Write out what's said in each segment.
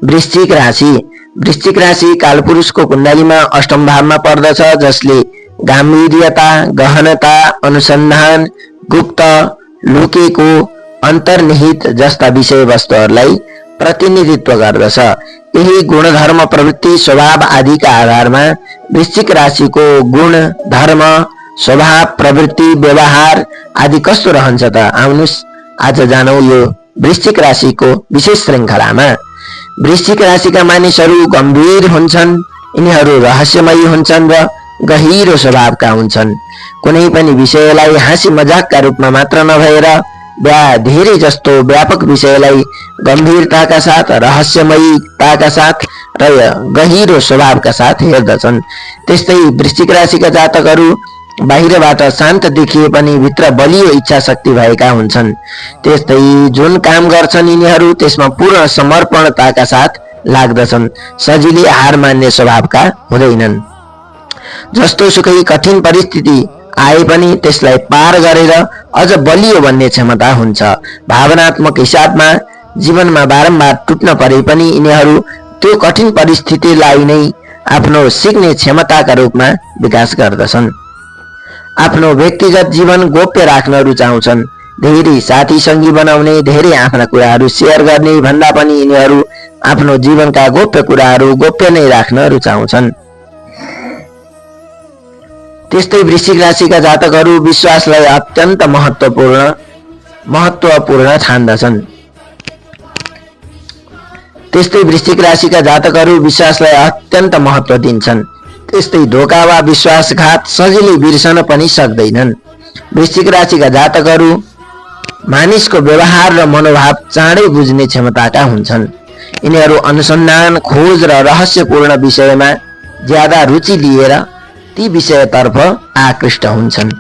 वृश्चिक राशि। वृश्चिक राशि कालपुरुषको कुण्डलीमा अष्टम भावमा पर्दछ, जसले गाम्भीर्यता, गहनता, अनुसन्धान, गुप्त, लुकेको, अन्तर्निहित जस्ता विषयवस्तुहरूलाई प्रतिनिधित्व गर्दछ। यही गुणधर्म, प्रवृत्ति, स्वभाव आदिका आधारमा वृश्चिक राशिको गुण, धर्म, स्वभाव, प्रवृत्ति, व्यवहार आदि कस्तो रहन्छ त आउनुस् आज जानौ यो वृश्चिक राशिको विशेष श्रृङ्खलामा। वृश्चिक राशिका मानिसहरू गम्भीर हुन्छन्, यिनीहरू रहस्यमयी हुन्छन् र गहिरो स्वभावका हुन्छन्। कुनै पनि विषयलाई हाँसी मजाकका रूपमा मात्र नभएर धेरै जस्तो व्यापक विषयलाई गम्भीरताका साथ, रहस्यमयीताका साथ र गहिरो स्वभावका साथ हेर्दछन्। त्यस्तै वृश्चिक राशिका जातकहरू बाहिरबाट शान्त देखिए पनि भित्र बलियो इच्छा शक्ति भएका हुन्छन्। त्यस्तै जुन काम गर्छन् यिनीहरू त्यसमा पूर्ण समर्पणताका साथ लाग्दछन्। सजिलै हार मान्ने स्वभावका हुँदैनन्। जस्तो सुकै कठिन परिस्थिति आए पनि त्यसलाई पार गरेर अझ बलियो बन्ने क्षमता हुन्छ। भावनात्मक हिसाबमा जीवनमा बारम्बार टुट्न परे पनि यिनीहरू त्यो कठिन परिस्थितिलाई नै आफ्नो सिक्ने क्षमताका रूपमा विकास गर्दछन्। आफ्नो व्यक्तिगत जीवन गोप्य राख्न रुचाउँछन्। धेरै साथी सङ्गी बनाउने, धेरै आफ्ना कुराहरू सेयर गर्ने भन्दा पनि यिनीहरू आफ्नो जीवनका गोप्य कुराहरू गोप्य नै राख्न रुचाउँछन्। त्यस्तै वृश्चिक राशिका जातकहरू विश्वासलाई अत्यन्त महत्त्वपूर्ण ठान्दछन्। त्यस्तै वृश्चिक राशिका जातकहरू विश्वासलाई अत्यन्त महत्त्व दिन्छन्। त्यस्तै धोका वा विश्वासघात सजिलै बिर्सन पनि सक्दैनन्। वृश्चिक राशिका जातकहरू मानिसको व्यवहार र मनोभाव चाँडै बुझ्ने क्षमताका हुन्छन्। यिनीहरू अनुसन्धान, खोज र रहस्यपूर्ण विषयमा ज्यादा रुचि लिएर ती विषयतर्फ आकृष्ट हुन्छन्।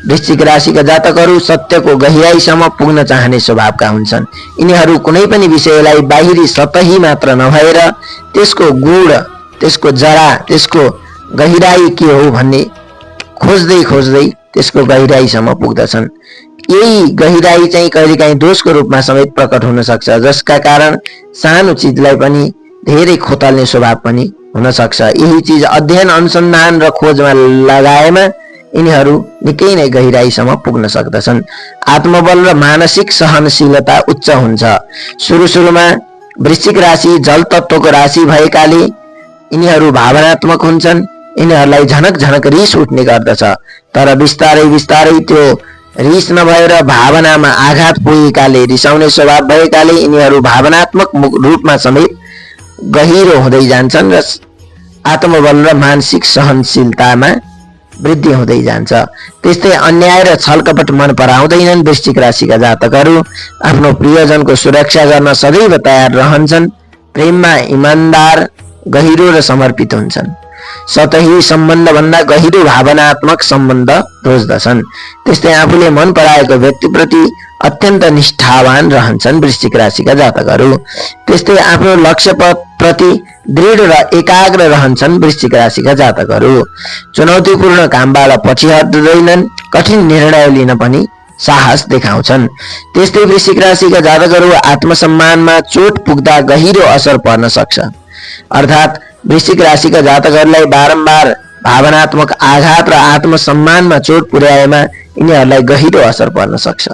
वृश्चिक राशिका जातकहरू सत्यको गहिराईसम्म पुग्न चाहने स्वभावका हुन्छन्। यिनीहरू कुनै पनि विषयलाई बाहिरी सतही मात्र नभएर त्यसको गुण, त्यसको जरा, त्यसको गहिराई के हो भन्ने खोज्दै खोज्दै त्यसको गहिराईसम्म पुग्दछन्। यही गहिराई चाहिँ कहिलेकाहीँ दोषको रूपमा समेत प्रकट हुन सक्छ, जसका कारण सानो चिजलाई पनि धेरै खोतल्ने स्वभाव पनि हुन सक्छ। यही चिज अध्ययन, अनुसन्धान र खोजमा लगाएमा यिनीहरू निकै नै गहिराईसम्म पुग्न सक्दछन्। आत्मबल र मानसिक सहनशीलता उच्च हुन्छ। सुरुमा वृश्चिक राशि जल तत्त्वको राशि भएकाले यिनीहरू भावनात्मक हुन्छन्। यिनीहरूलाई झनक झनक रिस उठ्ने गर्दछ, तर बिस्तारै त्यो रिस नभएर भावनामा आघात पुगेकाले, रिसाउने स्वभाव भएकाले यिनीहरू भावनात्मक रूपमा समेत गहिरो हुँदै जान्छन् र आत्मबल र मानसिक सहनशीलतामा वृद्धि हुँदै जान्छ। त्यस्तै अन्याय र छलकपट मन पराउँदैनन्। वृश्चिक राशिका जातकहरू आफ्नो प्रियजनको सुरक्षा गर्न सदैव तयार रहन्छन्। प्रेममा इमान्दार, गहिरो र समर्पित हुन्छन्। सतही सम्बन्ध भन्दा गहिरो भावनात्मक सम्बन्ध रोज्दछन्। त्यस्तै आफूले मन पराएको व्यक्तिप्रति अत्यन्त निष्ठावान रहन्छन् वृश्चिक राशिका जातकहरू। त्यस्तै आफ्नो लक्ष्य प्रति दृढ र एकाग्र रहन्छन् वृश्चिक राशिका जातकहरू। चुनौतीपूर्ण कामबाट पछि हट्दैनन्। कठिन निर्णय लिन पनि साहस देखाउँछन्। त्यस्तै वृश्चिक राशिका जातकहरू आत्मसम्मानमा चोट पुग्दा गहिरो असर पर्न सक्छ। अर्थात् वृश्चिक राशिका जातकहरूलाई बारम्बार भावनात्मक आघात र आत्मसम्मानमा चोट पुर्याएमा यिनीहरूलाई गहिरो असर पर्न सक्छ।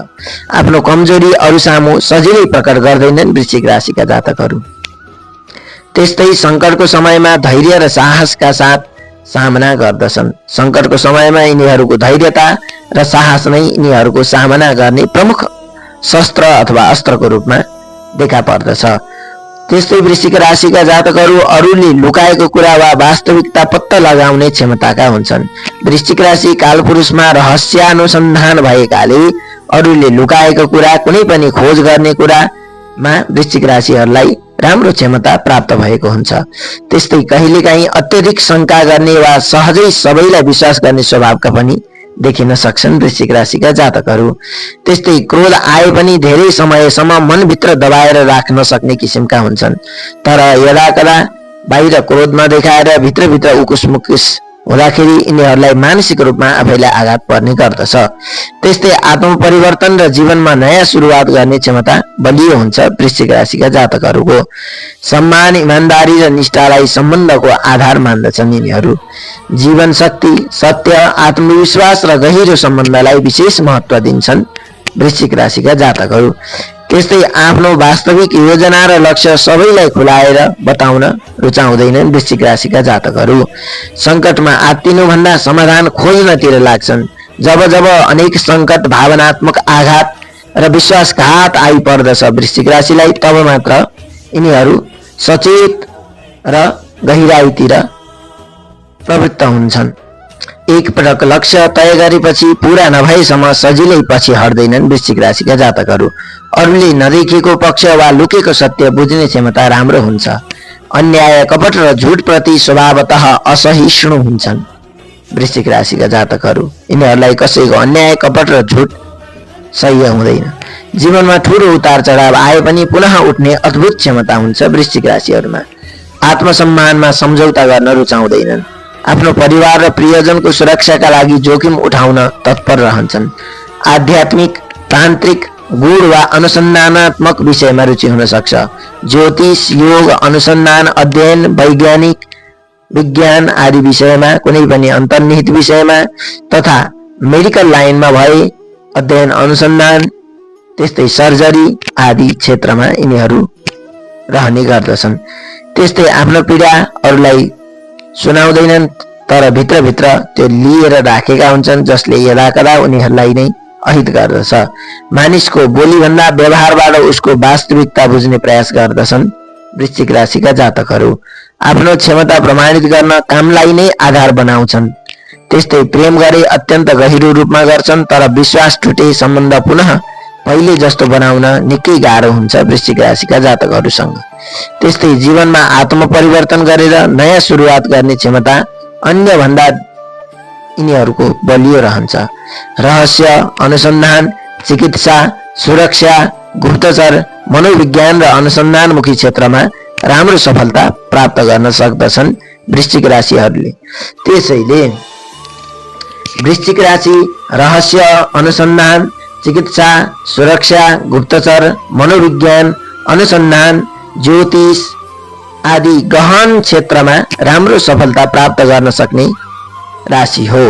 आफ्नो कमजोरी अरू सामु सजिलै प्रकट गर्दैनन् वृश्चिक राशिका जातकहरू। त्यस्तै सङ्कटको समयमा धैर्य र साहसका साथ सामना गर्दछन्। सङ्कटको समयमा यिनीहरूको धैर्यता र साहस नै यिनीहरूको सामना गर्ने प्रमुख शस्त्र अथवा अस्त्रको रूपमा देखा पर्दछ। त्यस्तै वृश्चिक राशिका जातकहरू अरूले लुकाएको कुरा वा वास्तविकता पत्ता लगाउने क्षमताका हुन्छन्। वृश्चिक राशि कालपुरुषमा रहस्यानुसन्धान भएकाले अरूले लुकाएको कुरा, कुनै पनि खोज गर्ने कुरामा वृश्चिक राशिहरूलाई राम्रो क्षमता प्राप्त भएको हुन्छ। त्यस्तै कहिलेकाहीँ अत्यधिक शङ्का गर्ने वा सहजै सबैलाई विश्वास गर्ने स्वभावका पनि देखिन सक्छन् वृश्चिक राशिका जातकहरू। त्यस्तै क्रोध आए पनि धेरै समयसम्म मनभित्र दबाएर राख्न सक्ने किसिमका हुन्छन्, तर यदाकदा बाहिर क्रोध नदेखाएर भित्रभित्र उकुस मुकुस हुँदाखेरि यिनीहरूलाई मानसिक रूपमा आफैलाई आघात पर्ने गर्दछ। त्यस्तै आत्मपरिवर्तन र जीवनमा नयाँ सुरुवात गर्ने क्षमता बलियो हुन्छ वृश्चिक राशिका जातकहरूको। सम्मान, इमान्दारी र निष्ठालाई सम्बन्धको आधार मान्दछन् यिनीहरू। जीवन शक्ति, सत्य, आत्मविश्वास र गहिरो सम्बन्धलाई विशेष महत्त्व दिन्छन् वृश्चिक राशिका जातकहरू। त्यस्तै आफ्नो वास्तविक योजना र लक्ष्य सबैलाई खुलाएर बताउन रुचाउँदैनन् वृश्चिक राशिका जातकहरू। सङ्कटमा आत्तिनुभन्दा समाधान खोज्नतिर लाग्छन्। जब जब अनेक सङ्कट, भावनात्मक आघात र विश्वासघात आइपर्दछ वृश्चिक राशिलाई, तब मात्र यिनीहरू सचेत र गहिराईतिर प्रवृत्त हुन्छन्। एकपटक लक्ष्य तय गरेपछि पूरा नभएसम्म सजिलै पछि हट्दैनन् वृश्चिक राशिका जातकहरू। अरूले नदेखेको पक्ष वा लुकेको सत्य बुझ्ने क्षमता राम्रो हुन्छ। अन्याय, कपट र झुटप्रति स्वभावतः असहिष्णु हुन्छन् वृश्चिक राशिका जातकहरू। यिनीहरूलाई कसैको अन्याय, कपट र झुट सह्य हुँदैन। जीवनमा ठुलो उतार चढाव आए पनि पुनः उठ्ने अद्भुत क्षमता हुन्छ वृश्चिक राशिहरूमा। आत्मसम्मानमा सम्झौता गर्न रुचाउँदैनन्। आफ्नो परिवार र प्रियजनको सुरक्षाका लागि जोखिम उठाउन तत्पर रहन्छन्। आध्यात्मिक, तान्त्रिक, गुण वा अनुसन्धानात्मक विषयमा रुचि हुन सक्छ। ज्योतिष, योग, अनुसन्धान, अध्ययन, वैज्ञानिक विज्ञान आदि विषयमा, कुनै पनि अन्तर्निहित विषयमा तथा मेडिकल लाइनमा भए अध्ययन, अनुसन्धान, त्यस्तै सर्जरी आदि क्षेत्रमा यिनीहरू रहने गर्दछन्। त्यस्तै आफ्नो पीडा अरूलाई सुनाउँदैनन्, तर भित्रभित्र त्यो लिएर राखेका हुन्छन्, जसले यदाकदा उनीहरूलाई नै अहित गर्दछ। मानिसको बोलीभन्दा व्यवहारबाट उसको वास्तविकता बुझ्ने प्रयास गर्दछन् वृश्चिक राशिका जातकहरू। आफ्नो क्षमता प्रमाणित गर्न कामलाई नै आधार बनाउँछन्। त्यस्तै प्रेम गरे अत्यन्त गहिरो रूपमा गर्छन्, तर विश्वास टुटे सम्बन्ध पुनः पहिले जस्तो बनाउन निकै गाह्रो हुन्छ वृश्चिक राशिका जातकहरूसँग। त्यस्तै जीवनमा आत्मपरिवर्तन गरेर नयाँ सुरुवात गर्ने क्षमता अन्यभन्दा यिनीहरूको बलियो रहन्छ। रहस्य, अनुसन्धान, चिकित्सा, सुरक्षा, गुप्तचर, मनोविज्ञान र अनुसन्धानमुखी क्षेत्रमा राम्रो सफलता प्राप्त गर्न सक्दछन् वृश्चिक राशिहरूले। त्यसैले वृश्चिक राशि रहस्य, अनुसन्धान, चिकित्सा, सुरक्षा, गुप्तचर, मनोविज्ञान, अनुसन्धान, ज्योतिष आदि गहन क्षेत्रमा राम्रो सफलता प्राप्त गर्न सक्ने राशि हो।